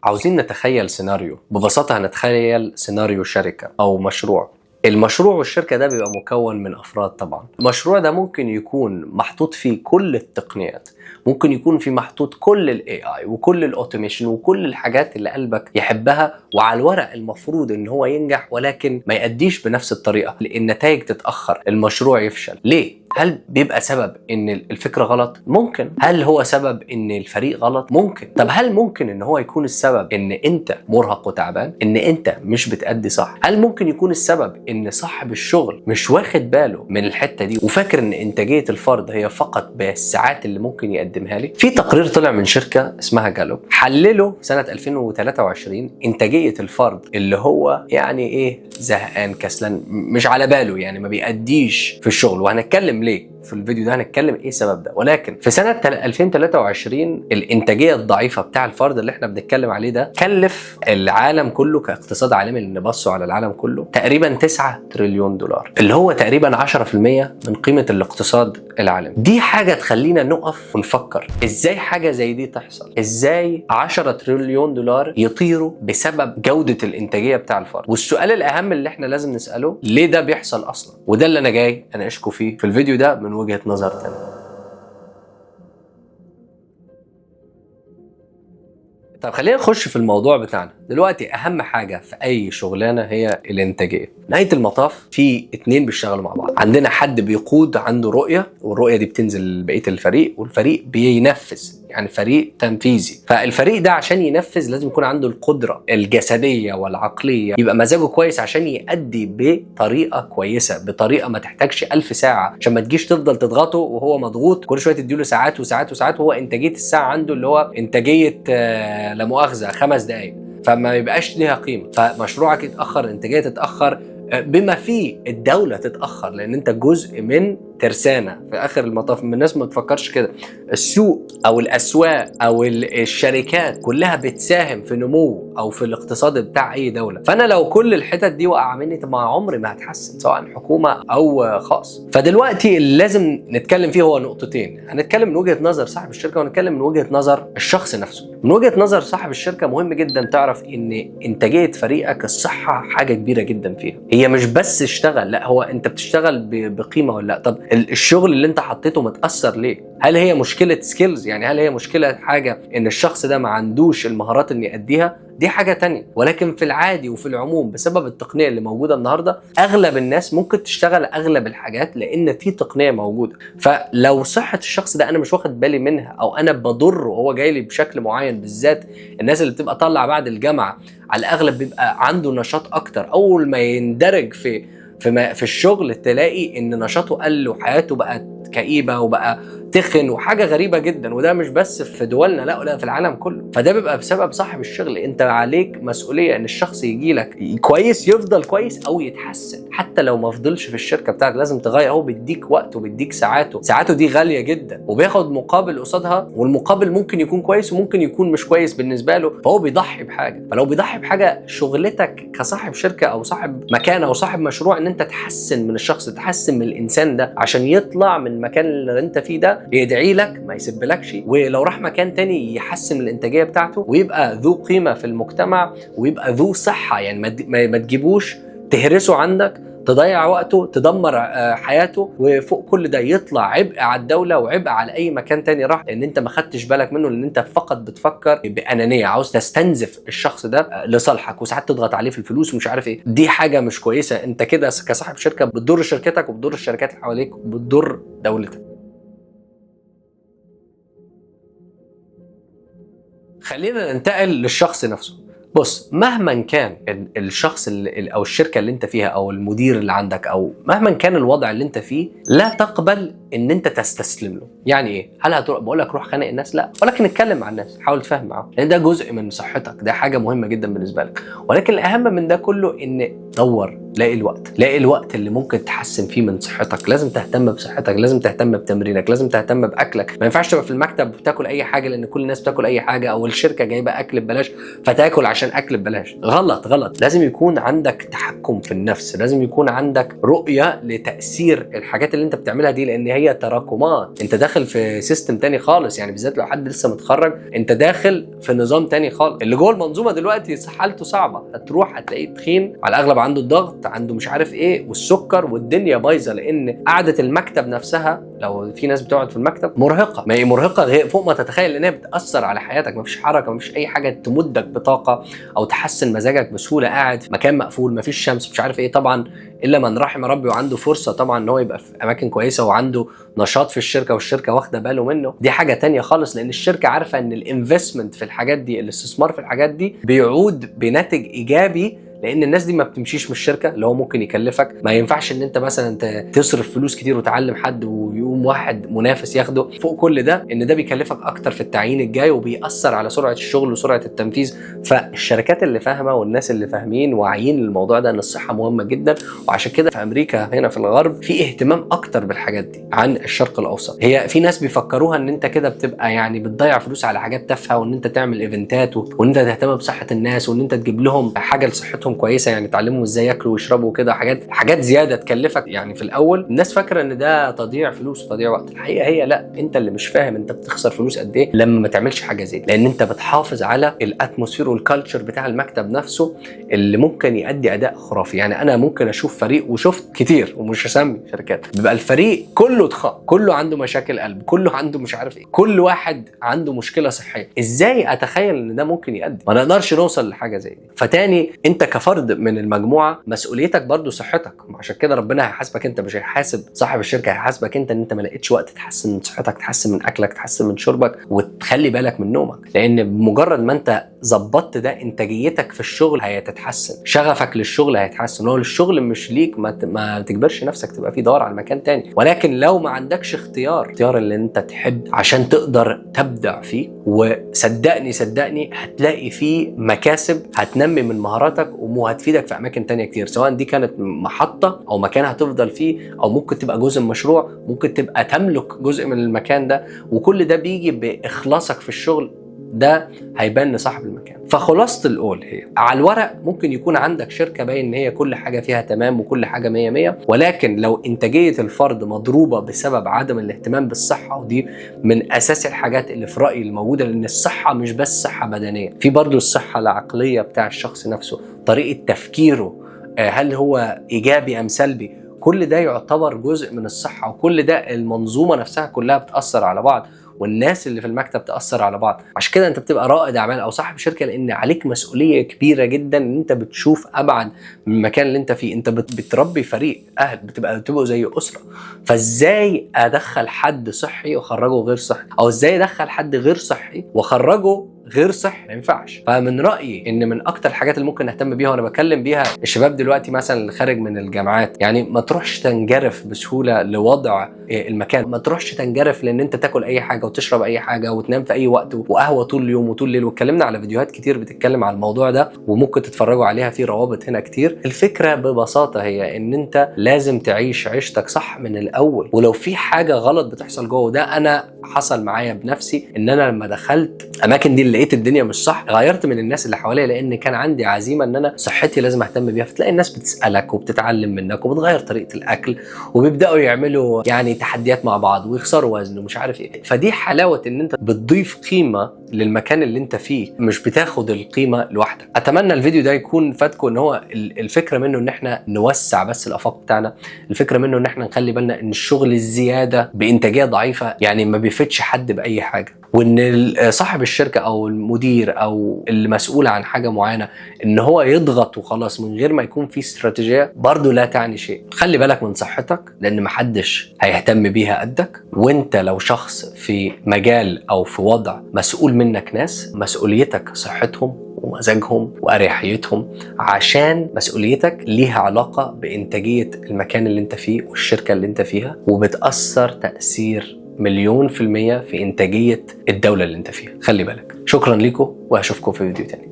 عاوزين نتخيل سيناريو. ببساطة هنتخيل سيناريو شركة أو مشروع. المشروع والشركة ده بيبقى مكون من أفراد طبعا. المشروع ده ممكن يكون محطوط فيه كل التقنيات، ممكن يكون فيه محطوط كل ال AI وكل الأوتوميشن وكل الحاجات اللي قلبك يحبها، وعلى الورق المفروض إن هو ينجح، ولكن ما يأديش بنفس الطريقة، لأن النتائج تتأخر، المشروع يفشل. ليه؟ هل بيبقى سبب ان الفكرة غلط؟ ممكن. هل هو سبب ان الفريق غلط؟ ممكن. طب هل ممكن ان هو يكون السبب ان انت مرهق وتعبان، ان انت مش بتأدي صح؟ هل ممكن يكون السبب ان صاحب الشغل مش واخد باله من الحتة دي وفاكر ان انتاجية الفرد هي فقط بالساعات اللي ممكن يقدمها لي؟ في تقرير طلع من شركة اسمها جالوب، حللوا سنة 2023 انتاجية الفرد اللي هو يعني ايه، زهقان كسلان مش على باله، يعني ما بيأديش في الشغل. وهنتكلم ليه في الفيديو ده، هنتكلم ايه سبب ده. ولكن في سنة 2023 الانتاجية الضعيفة بتاع الفرد اللي احنا بنتكلم عليه ده كلف العالم كله كاقتصاد عالمي، اللي بصوا على العالم كله، تقريبا 9 تريليون دولار، اللي هو تقريبا 10% من قيمة الاقتصاد العالمي. دي حاجة تخلينا نقف ونفكر ازاي حاجة زي دي تحصل، ازاي 10 تريليون دولار يطيروا بسبب جودة الانتاجية بتاع الفرد. والسؤال الاهم اللي احنا لازم نسأله، ليه ده بيحصل اصلا؟ وده اللي انا جاي اناقشكم فيه في الفيديو ده من وجهة نظر تانية. طب خلينا نخش في الموضوع بتاعنا دلوقتي. اهم حاجه في اي شغلانه هي الانتاجيه. نهايه المطاف في اتنين بيشتغلوا مع بعض، عندنا حد بيقود عنده رؤيه، والرؤيه دي بتنزل بقيه الفريق، والفريق بينفذ، يعني فريق تنفيذي. فالفريق ده عشان ينفذ لازم يكون عنده القدره الجسديه والعقليه، يبقى مزاجه كويس عشان يؤدي بطريقه كويسه، بطريقه ما تحتاجش 1000 ساعه، عشان ما تجيش تفضل تضغطه وهو مضغوط كل شويه تديله ساعات وساعات وساعات، وهو انتاجيه الساعه عنده اللي هو انتاجيه لا مؤاخذه 5 دقائق، فما يبقاش ليها قيمه. فمشروعك يتاخر، الانتاجيه تتاخر، بما فيه الدوله تتاخر، لان انت جزء من ترسانه في اخر المطاف. من الناس ما تفكرش كده. السوق او الاسواق او الشركات كلها بتساهم في نمو او في الاقتصاد بتاع اي دوله. فانا لو كل الحتت دي وقع مني، طب ما عمري ما هتحسن، سواء حكومه او خاص. فدلوقتي اللي لازم نتكلم فيه هو نقطتين. هنتكلم من وجهه نظر صاحب الشركه، ونتكلم من وجهه نظر الشخص نفسه. من وجهه نظر صاحب الشركه مهم جدا تعرف ان انتاجيه فريقك، الصحه حاجه كبيره جدا فيها. هي مش بس اشتغل، لا، هو انت بتشتغل بقيمه ولا لا. طب الشغل اللي انت حطيته متاثر ليه؟ هل هي مشكله سكيلز، يعني هل هي مشكله حاجه ان الشخص ده ما عندوش المهارات اللي يأديها؟ دي حاجه تانية. ولكن في العادي وفي العموم بسبب التقنيه اللي موجوده النهارده، اغلب الناس ممكن تشتغل اغلب الحاجات لان في تقنيه موجوده. فلو صحه الشخص ده انا مش واخد بالي منها، او انا بضره وهو جاي لي بشكل معين، بالذات الناس اللي بتبقى طالعه بعد الجامعه، على الاغلب بيبقى عنده نشاط اكتر. اول ما يندرج في الشغل تلاقي ان نشاطه قل وحياته بقت كئيبه وبقى تخن وحاجه غريبه جدا. وده مش بس في دولنا، لا في العالم كله. فده بيبقى بسبب صاحب الشغل. انت عليك مسؤوليه ان الشخص يجي لك كويس، يفضل كويس او يتحسن. حتى لو ما فضلش في الشركه بتاعتك لازم تغير. هو بيديك وقته وبيديك ساعاته دي غاليه جدا، وبياخد مقابل قصادها، والمقابل ممكن يكون كويس وممكن يكون مش كويس بالنسبه له. فهو بيضحي بحاجه. فلو بيضحي بحاجه، شغلتك كصاحب شركه او صاحب مكان او صاحب مشروع ان انت تحسن من الشخص، تحسن من الانسان ده عشان يطلع من المكان اللي انت فيه ده، يدعي لك، ما يسبلكش، ولو راح مكان تاني يحسن الانتاجيه بتاعته ويبقى ذو قيمه في المجتمع ويبقى ذو صحه. يعني ما تجيبوش تهرسه عندك، تضيع وقته، تدمر حياته، وفوق كل ده يطلع عبء على الدوله وعبء على اي مكان تاني راح، لان انت ما خدتش بالك منه، لان انت فقط بتفكر بانانيه، عاوز تستنزف الشخص ده لصالحك، وساعات تضغط عليه في الفلوس ومش عارف ايه. دي حاجه مش كويسه. انت كده كصاحب شركه بتضر شركتك وبتضر الشركات اللي حواليك وبتضر دولتك. خلينا ننتقل للشخص نفسه. بص، مهما كان الشخص او الشركه اللي انت فيها او المدير اللي عندك، او مهما كان الوضع اللي انت فيه، لا تقبل ان انت تستسلم له. يعني ايه؟ هل هتروح بقول لك روح خانق الناس؟ لا، ولكن اتكلم مع الناس، حاول تفهم معاهم، لان ده جزء من صحتك، ده حاجه مهمه جدا بالنسبه لك. ولكن الاهم من ده كله ان دور، لاقي الوقت اللي ممكن تحسن فيه من صحتك. لازم تهتم بصحتك، لازم تهتم بتمرينك، لازم تهتم باكلك. ما ينفعش تبقى في المكتب بتاكل اي حاجه لان كل الناس بتاكل اي حاجه، او الشركه جايبه اكل ببلاش فتاكل عشان اكل ببلاش. غلط. لازم يكون عندك تحكم في النفس، لازم يكون عندك رؤيه لتاثير الحاجات اللي انت بتعملها دي، لان هي تراكمات. انت داخل في سيستم تاني خالص، يعني بالذات لو حد لسه متخرج انت داخل في نظام تاني خالص. اللي جوه المنظومه دلوقتي حالته صعبه، هتروح هتلاقيه تخين، على الاغلب عنده الضغط، عنده مش عارف ايه والسكر، والدنيا بايظه، لان قعده المكتب نفسها، لو في ناس بتقعد في المكتب، مرهقه. ما هي مرهقه غير فوق ما تتخيل، لانها بتاثر على حياتك. مفيش حركه، مفيش اي حاجه تمدك بطاقه او تحسن مزاجك بسهوله، قاعد في مكان مقفول، مفيش شمس، مش عارف ايه. طبعا الا من رحم ربي وعنده فرصه طبعا ان هو يبقى في اماكن كويسه وعنده نشاط في الشركه والشركه واخده باله منه، دي حاجه تانية خالص. لان الشركه عارفه ان الانفستمنت في الحاجات دي، الاستثمار في الحاجات دي، بيعود بناتج ايجابي. لان الناس دي ما بتمشيش من الشركه، اللي هو ممكن يكلفك. ما ينفعش ان انت مثلا تصرف فلوس كتير وتعلم حد ويقوم واحد منافس ياخده. فوق كل ده ان ده بيكلفك اكتر في التعيين الجاي، وبيأثر على سرعه الشغل وسرعه التنفيذ. فالشركات اللي فاهمه والناس اللي فاهمين واعيين للموضوع ده ان الصحه مهمه جدا. وعشان كده في امريكا هنا في الغرب في اهتمام اكتر بالحاجات دي عن الشرق الاوسط. هي في ناس بيفكروها ان انت كده بتبقى يعني بتضيع فلوس على حاجات تافهه، وان انت تعمل ايفنتات، وان انت تهتم بصحه الناس، وان انت تجيب لهم حاجه لصحتهم كويسه، يعني تعلمهم ازاي ياكلوا ويشربوا كده، حاجات زياده تكلفك. يعني في الاول الناس فاكره ان ده تضييع فلوس وتضييع وقت. الحقيقه هي لا، انت اللي مش فاهم انت بتخسر فلوس قد ايه لما ما تعملش حاجه زي دي. لان انت بتحافظ على الاتموسفير والكالتشر بتاع المكتب نفسه اللي ممكن يؤدي اداء خرافي. يعني انا ممكن اشوف فريق، وشفت كتير ومش هسمي شركات، بيبقى الفريق كله ضخام، كله عنده مشاكل قلب، كله عنده مش عارف ايه، كل واحد عنده مشكله صحيه. ازاي اتخيل ان ده ممكن يؤدي؟ ما نقدرش نوصل لحاجه زي دي. فتاني، انت كفرد من المجموعه مسؤوليتك برضو صحتك. عشان كده ربنا هيحاسبك انت، مش هيحاسب صاحب الشركه، هيحاسبك انت ان انت ما لقيتش وقت تحسن من صحتك، تحسن من اكلك، تحسن من شربك، وتخلي بالك من نومك. لان بمجرد ما انت ظبطت ده، انتاجيتك في الشغل هتتحسن، شغفك للشغل هيتحسن. هو الشغل مش ليك، ما تجبرش نفسك تبقى فيه، دور على مكان تاني. ولكن لو ما عندكش اختيار اللي انت تحب عشان تقدر تبدع فيه، وصدقني هتلاقي فيه مكاسب هتنمي من مهاراتك وهتفيدك في اماكن تانية كتير، سواء دي كانت محطة او مكان هتفضل فيه، او ممكن تبقى جزء من مشروع، ممكن تبقى تملك جزء من المكان ده. وكل ده بيجي باخلاصك في الشغل، ده هيبان لصاحب المكان. فخلاصة القول هي، على الورق ممكن يكون عندك شركة باين ان هي كل حاجة فيها تمام وكل حاجة 100 100، ولكن لو انتاجية الفرد مضروبة بسبب عدم الاهتمام بالصحة، ودي من اساس الحاجات اللي في رأيي الموجودة، لان الصحة مش بس صحة بدنية، في برضو الصحة العقلية بتاع الشخص نفسه، طريقة تفكيره، هل هو ايجابي ام سلبي، كل ده يعتبر جزء من الصحة. وكل ده المنظومة نفسها كلها بتأثر على بعض، والناس اللي في المكتب تأثر على بعض. عشان كده انت بتبقى رائد اعمال او صاحب شركه، لان عليك مسؤوليه كبيره جدا، ان انت بتشوف ابعد من المكان اللي انت فيه. انت بتربي فريق اهل، بتبقوا زي اسره. فازاي ادخل حد صحي واخرجه غير صحي، او ازاي ادخل حد غير صحي واخرجه غير صحي؟ ما ينفعش. فمن رايي ان من اكتر الحاجات اللي ممكن نهتم بيها، وانا بكلم بيها الشباب دلوقتي مثلا اللي خارج من الجامعات، يعني ما تروحش تنجرف بسهوله لوضع المكان، ما تروحش تنجرف لان انت تاكل اي حاجه وتشرب اي حاجه وتنام في اي وقت وقهوه طول اليوم وطول الليل. واتكلمنا على فيديوهات كتير بتتكلم على الموضوع ده، وممكن تتفرجوا عليها في روابط هنا كتير. الفكره ببساطه هي ان انت لازم تعيش عيشتك صح من الاول. ولو في حاجه غلط بتحصل جوه، ده انا حصل معايا بنفسي، ان انا لما دخلت اماكن دي لقيت الدنيا مش صح، غيرت من الناس اللي حواليا، لان كان عندي عزيمه ان انا صحتي لازم اهتم بيها. فتلاقي الناس بتسالك وبتتعلم منك وبتغير طريقه الاكل، وبيبداوا يعملوا يعني تحديات مع بعض ويخسروا وزن ومش عارف ايه. فدي حلاوه ان انت بتضيف قيمه للمكان اللي انت فيه، مش بتاخد القيمه لوحدك. اتمنى الفيديو ده يكون فاتكم، ان هو الفكره منه ان احنا نوسع بس الافاق بتاعنا، الفكره منه ان احنا نخلي بالنا ان الشغل الزياده بانتاجيه ضعيفه يعني ما بيفيدش حد باي حاجه، وان صاحب الشركه او المدير او المسؤول عن حاجه معينه ان هو يضغط وخلاص من غير ما يكون في استراتيجيه، برضو لا تعني شيء. خلي بالك من صحتك، لان محدش هيهتم بيها قدك. وانت لو شخص في مجال او في وضع مسؤول منك ناس، مسؤوليتك صحتهم ومزاجهم وأريحيتهم، عشان مسؤوليتك ليها علاقة بإنتاجية المكان اللي انت فيه والشركة اللي انت فيها، وبتأثر تأثير 100% في إنتاجية الدولة اللي انت فيها. خلي بالك. شكرا لكم، وهشوفكم في فيديو تاني.